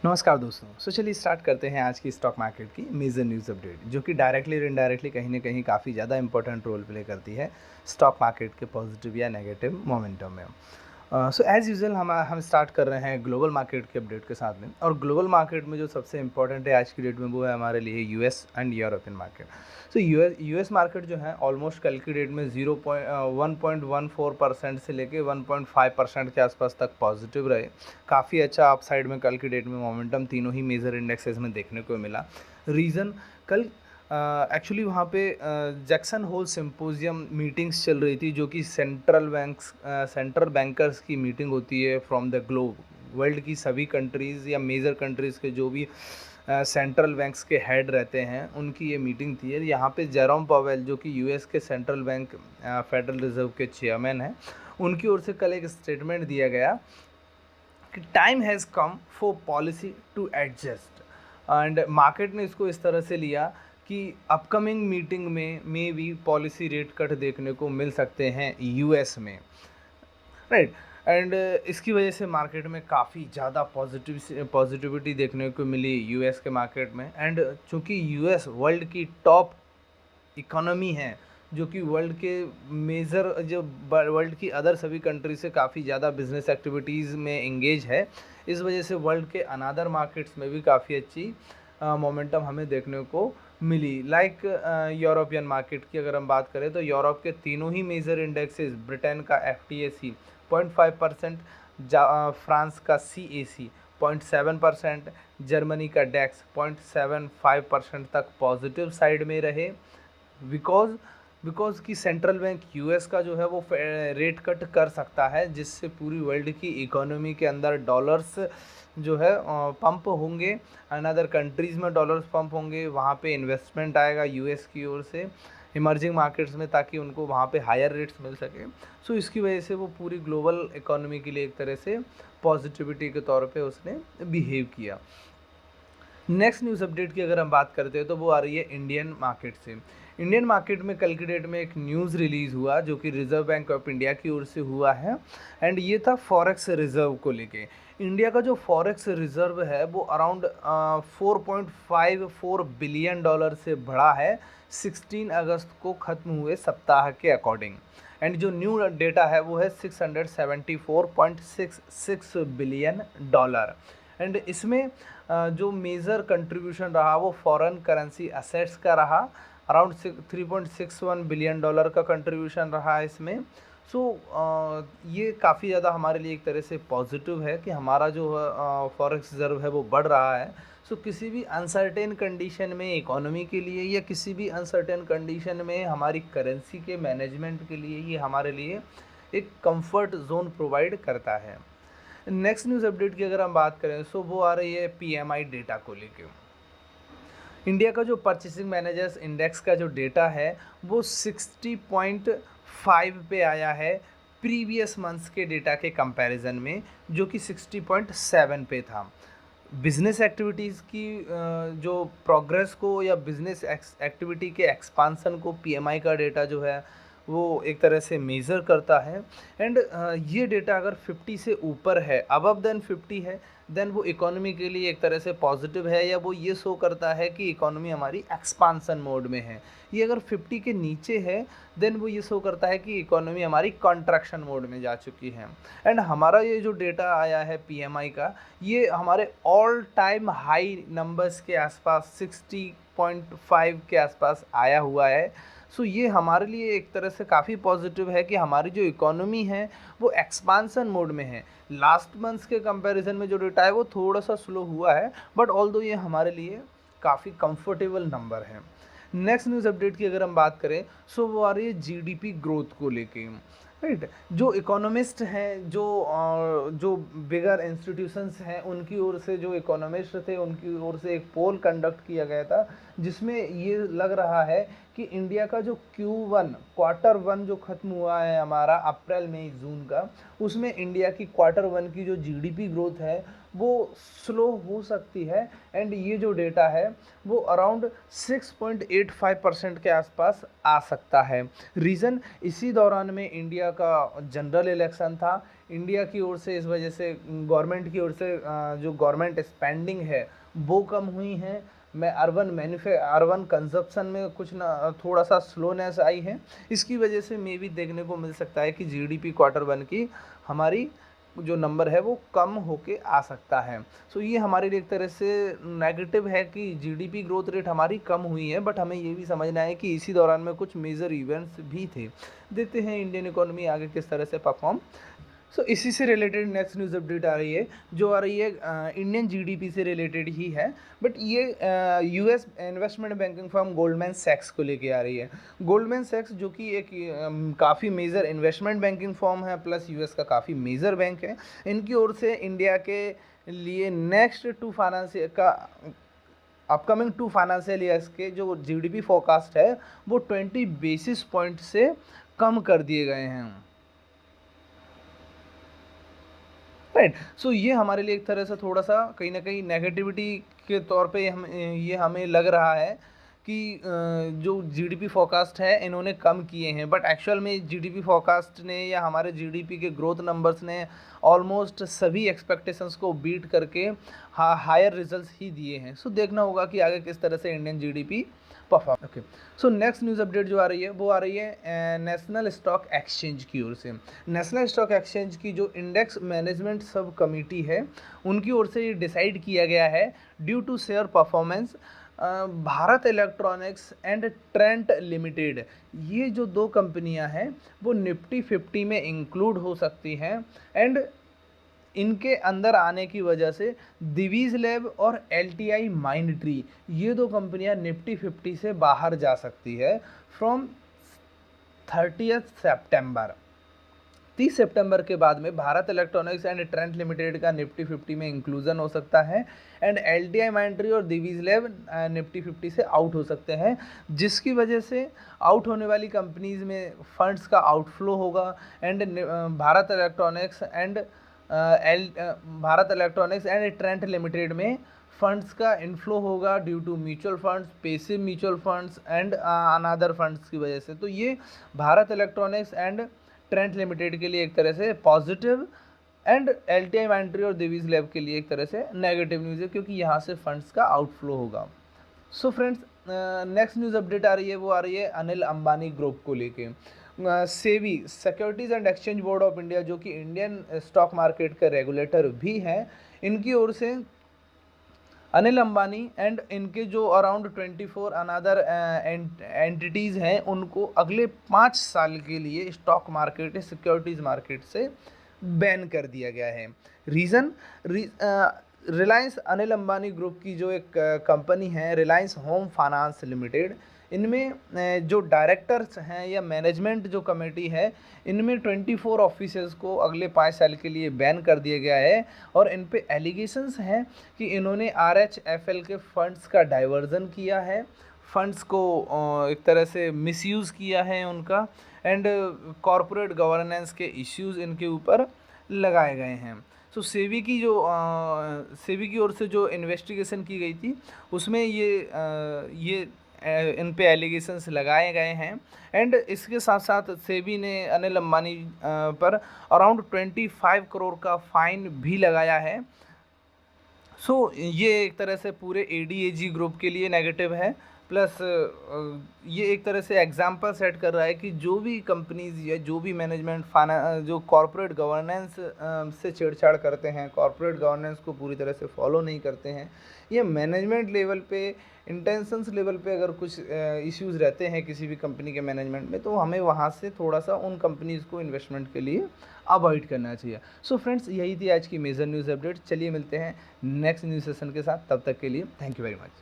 नमस्कार दोस्तों। चलिए स्टार्ट करते हैं आज की स्टॉक मार्केट की मेजर न्यूज़ अपडेट, जो कि डायरेक्टली और इनडायरेक्टली कहीं ना कहीं काफ़ी ज़्यादा इंपॉर्टेंट रोल प्ले करती है स्टॉक मार्केट के पॉजिटिव या नेगेटिव मोमेंटम में। सो एज़ यूजुअल हम स्टार्ट कर रहे हैं ग्लोबल मार्केट के अपडेट के साथ में। और ग्लोबल मार्केट में जो सबसे इंपॉर्टेंट है आज की डेट में वो है हमारे लिए US and European market. So US market जो है ऑलमोस्ट कल की डेट में 1.14% से लेके 1.5% के आसपास तक पॉजिटिव रहे। काफ़ी अच्छा अपसाइड में कल की डेट में मोमेंटम तीनों ही मेजर इंडेक्सेस में देखने को मिला। रीज़न कल एक्चुअली वहाँ पे जैक्सन होल सिम्पोजियम मीटिंग्स चल रही थी, जो कि सेंट्रल बैंकर्स की मीटिंग होती है फ्रॉम द ग्लोब। वर्ल्ड की सभी कंट्रीज़ या मेजर कंट्रीज़ के जो भी सेंट्रल बैंक्स के हेड रहते हैं उनकी ये मीटिंग थी। यहाँ पे जेरोम पावेल, जो कि यूएस के सेंट्रल बैंक फेडरल रिजर्व के चेयरमैन हैं, उनकी ओर से कल एक स्टेटमेंट दिया गया कि time has come for policy to adjust. And market ने इसको इस तरह से लिया कि अपकमिंग मीटिंग में भी पॉलिसी रेट कट देखने को मिल सकते हैं यूएस में, राइट। एंड इसकी वजह से मार्केट में काफ़ी ज़्यादा पॉजिटिविटी देखने को मिली यूएस के मार्केट में। एंड चूँकि यूएस वर्ल्ड की टॉप इकोनॉमी है, जो कि वर्ल्ड के मेजर जो वर्ल्ड की अदर सभी कंट्री से काफ़ी ज़्यादा बिजनेस एक्टिविटीज़ में इंगेज है, इस वजह से वर्ल्ड के अनादर मार्केट्स में भी काफ़ी अच्छी मोमेंटम हमें देखने को मिली। लाइक यूरोपियन मार्केट की अगर हम बात करें तो यूरोप के तीनों ही मेजर इंडेक्सेस, ब्रिटेन का FTSE 0.5%, फ्रांस का CAC 0.7%, जर्मनी का डेक्स 0.75% तक पॉजिटिव साइड में रहे। बिकॉज कि सेंट्रल बैंक यूएस का जो है वो रेट कट कर सकता है, जिससे पूरी वर्ल्ड की इकोनॉमी के अंदर डॉलर्स जो है पंप होंगे, अनदर कंट्रीज़ में डॉलर्स पंप होंगे, वहाँ पे इन्वेस्टमेंट आएगा यूएस की ओर से इमर्जिंग मार्केट्स में, ताकि उनको वहाँ पे हायर रेट्स मिल सके। सो इसकी वजह से वो पूरी ग्लोबल इकोनॉमी के लिए एक तरह से पॉजिटिविटी के तौर पे उसने बिहेव किया। नेक्स्ट न्यूज़ अपडेट की अगर हम बात करते हैं तो वो आ रही है इंडियन मार्केट से। इंडियन मार्केट में कल की डेट में एक न्यूज़ रिलीज़ हुआ, जो कि रिजर्व बैंक ऑफ इंडिया की ओर से हुआ है। एंड ये था फॉरेक्स रिजर्व को लेके। इंडिया का जो फॉरेक्स रिजर्व है वो अराउंड 4.54 बिलियन डॉलर से बढ़ा है 16 अगस्त को ख़त्म हुए सप्ताह के अकॉर्डिंग। एंड जो न्यू डेटा है वो है 674.66 बिलियन डॉलर। एंड इसमें जो मेजर कंट्रीब्यूशन रहा वो फॉरेन करेंसी असेट्स का रहा, अराउंड 3.61 बिलियन डॉलर का कंट्रीब्यूशन रहा है इसमें। सो ये काफ़ी ज़्यादा हमारे लिए एक तरह से पॉजिटिव है कि हमारा जो फॉरेक्स रिजर्व है वो बढ़ रहा है। सो किसी भी अनसर्टेन कंडीशन में इकोनॉमी के लिए या किसी भी अनसर्टेन कंडीशन में हमारी करेंसी के मैनेजमेंट के लिए ये हमारे लिए एक कंफर्ट जोन प्रोवाइड करता है। नेक्स्ट न्यूज़ अपडेट की अगर हम बात करें सो वो आ रही है PMI डेटा को लेके। इंडिया का जो परचेसिंग मैनेजर्स इंडेक्स का जो डेटा है वो 60.5 पे आया है प्रीवियस मंथ्स के डेटा के कंपैरिजन में, जो कि 60.7 पे था। बिजनेस एक्टिविटीज़ की जो प्रोग्रेस को या बिजनेस एक्टिविटी के एक्सपांसन को PMI का डेटा जो है वो एक तरह से मेज़र करता है। एंड ये डेटा अगर 50 से ऊपर है, अबव देन 50 है, देन वो इकोनॉमी के लिए एक तरह से पॉजिटिव है, या वो ये शो करता है कि इकोनॉमी हमारी एक्सपांसन मोड में है। ये अगर 50 के नीचे है देन वो ये शो करता है कि इकोनॉमी हमारी कॉन्ट्रैक्शन मोड में जा चुकी है। एंड हमारा ये जो डेटा आया है PMI का, ये हमारे ऑल टाइम हाई नंबर्स के आसपास 60.5 के आसपास आया हुआ है। सो ये हमारे लिए एक तरह से काफ़ी पॉजिटिव है कि हमारी जो इकोनॉमी है वो एक्सपांसन मोड में है। लास्ट मंथ्स के कंपैरिजन में जो डेटा है वो थोड़ा सा स्लो हुआ है, बट ऑल्दो ये हमारे लिए काफ़ी कंफर्टेबल नंबर है। नेक्स्ट न्यूज़ अपडेट की अगर हम बात करें सो वो आ रही है GDP ग्रोथ को लेके, राइट। जो इकोनॉमिस्ट हैं, जो बिगर इंस्टीट्यूशंस हैं, उनकी ओर से जो इकोनॉमिस्ट थे उनकी ओर से एक पोल कंडक्ट किया गया था, जिसमें ये लग रहा है कि इंडिया का जो Q1 क्वार्टर वन जो ख़त्म हुआ है हमारा अप्रैल मई जून का, उसमें इंडिया की क्वार्टर वन की जो GDP ग्रोथ है वो स्लो हो सकती है। एंड ये जो डेटा है वो अराउंड 6.85% के आसपास आ सकता है। रीज़न, इसी दौरान में इंडिया का जनरल इलेक्शन था। इंडिया की ओर से इस वजह से गवर्नमेंट की ओर से जो गवर्नमेंट स्पेंडिंग है वो कम हुई है। मैं अर्बन कंजप्शन में कुछ ना थोड़ा सा स्लोनेस आई है। इसकी वजह से मे भी देखने को मिल सकता है कि जीडीपी क्वार्टर वन की हमारी जो नंबर है वो कम होके आ सकता है। सो ये हमारे लिए एक तरह से नेगेटिव है कि जीडीपी ग्रोथ रेट हमारी कम हुई है, बट हमें ये भी समझना है कि इसी दौरान में कुछ मेजर इवेंट्स भी थे। देखते हैं इंडियन इकोनॉमी आगे किस तरह से परफॉर्म। सो इसी से रिलेटेड नेक्स्ट न्यूज़ अपडेट आ रही है, जो आ रही है इंडियन जीडीपी से रिलेटेड ही है, बट ये US investment banking firm Goldman सैक्स को लेके आ रही है। गोल्डमैन सैक्स जो कि एक काफ़ी मेजर इन्वेस्टमेंट बैंकिंग फर्म है, प्लस यूएस का काफ़ी मेजर बैंक है। इनकी ओर से इंडिया के लिए नेक्स्ट अपकमिंग 2 फाइनेंशियल ईयर्स के जो जीडीपी फोरकास्ट है वो 20 बेसिस पॉइंट से कम कर दिए गए हैं। राइट। सो ये हमारे लिए एक तरह से थोड़ा सा कहीं ना कहीं नेगेटिविटी के तौर पे ये हमें लग रहा है कि जो जीडीपी फोरकास्ट है इन्होंने कम किए हैं, बट एक्चुअल में जीडीपी फोरकास्ट ने या हमारे जीडीपी के ग्रोथ नंबर्स ने ऑलमोस्ट सभी एक्सपेक्टेशंस को बीट करके हायर रिजल्ट्स ही दिए हैं। सो देखना होगा कि आगे किस तरह से Indian GDP perform. Okay, so next news update जो आ रही है वो आ रही है नेशनल स्टॉक एक्सचेंज की ओर से। नेशनल स्टॉक एक्सचेंज की जो इंडेक्स मैनेजमेंट सब कमेटी है उनकी ओर से ये डिसाइड किया गया है, due to share performance, Bharat electronics and Trent limited, ये जो 2 कंपनियां हैं वो निफ्टी 50 में इंक्लूड हो सकती हैं। एंड इनके अंदर आने की वजह से दिवीज लैब और एलटीआई माइंडट्री, ये 2 कंपनियां निफ्टी 50 से बाहर जा सकती है फ्रॉम 30 सितंबर। 30 सितंबर के बाद में Bharat electronics and Trent limited का निफ्टी 50 में इंक्लूजन हो सकता है, एंड एलटीआई माइंडट्री और दिवीज लैब निफ्टी 50 से आउट हो सकते हैं, जिसकी वजह से आउट होने वाली कंपनीज में फंड्स का आउटफ्लो होगा। And Bharat electronics and Trent limited में फंड्स का इनफ्लो होगा due to mutual funds, passive mutual funds and another funds की वजह से। तो ये Bharat electronics and Trent limited के लिए एक तरह से पॉजिटिव, एंड एलटीआई माइंडट्री और दिवीज लैब के लिए एक तरह से नेगेटिव न्यूज़ है, क्योंकि यहाँ से फंड्स का आउटफ्लो होगा। So friends, next news update आ रही है वो आ रही है अनिल अंबानी ग्रुप को लेके। SEBI securities and exchange board of India, जो कि इंडियन स्टॉक मार्केट के रेगुलेटर भी हैं, इनकी ओर से अनिल अंबानी एंड इनके जो अराउंड 24 अनदर एंटिटीज़ हैं उनको अगले 5 साल के लिए स्टॉक मार्केट सिक्योरिटीज़ मार्केट से बैन कर दिया गया है। रीज़न, रिलायंस अनिल अंबानी ग्रुप की जो एक कंपनी है रिलायंस होम फाइनेंस लिमिटेड, इनमें जो डायरेक्टर्स हैं या मैनेजमेंट जो कमेटी है, इनमें 24 ऑफिसर्स को अगले 5 साल के लिए बैन कर दिया गया है। और इन पे एलिगेशंस हैं कि इन्होंने आरएचएफएल के फंड्स का डाइवर्जन किया है, फंड्स को एक तरह से मिसयूज़ किया है उनका, एंड कॉरपोरेट गवर्नेंस के इश्यूज़ इनके ऊपर लगाए गए हैं। सो सेबी की ओर से जो इन्वेस्टिगेशन की गई थी उसमें ये इन पे एलिगेशंस लगाए गए हैं। एंड इसके साथ साथ सेबी ने अनिल अंबानी पर अराउंड 25 करोड़ का फाइन भी लगाया है। सो ये एक तरह से पूरे एडीएजी ग्रुप के लिए नेगेटिव है, प्लस ये एक तरह से एग्जाम्पल सेट कर रहा है कि जो भी कंपनीज या जो भी मैनेजमेंट जो कॉरपोरेट गवर्नेंस से छेड़छाड़ करते हैं, कॉरपोरेट गवर्नेंस को पूरी तरह से फॉलो नहीं करते हैं, या मैनेजमेंट लेवल पे, इंटेंशंस लेवल पे अगर कुछ इश्यूज़ रहते हैं किसी भी कंपनी के मैनेजमेंट में, तो हमें वहाँ से थोड़ा सा उन कंपनीज़ को इन्वेस्टमेंट के लिए अवॉइड करना चाहिए। सो फ्रेंड्स, यही थी आज की मेजर न्यूज़ अपडेट। चलिए मिलते हैं नेक्स्ट न्यूज़ सेशन के साथ, तब तक के लिए थैंक यू वेरी मच।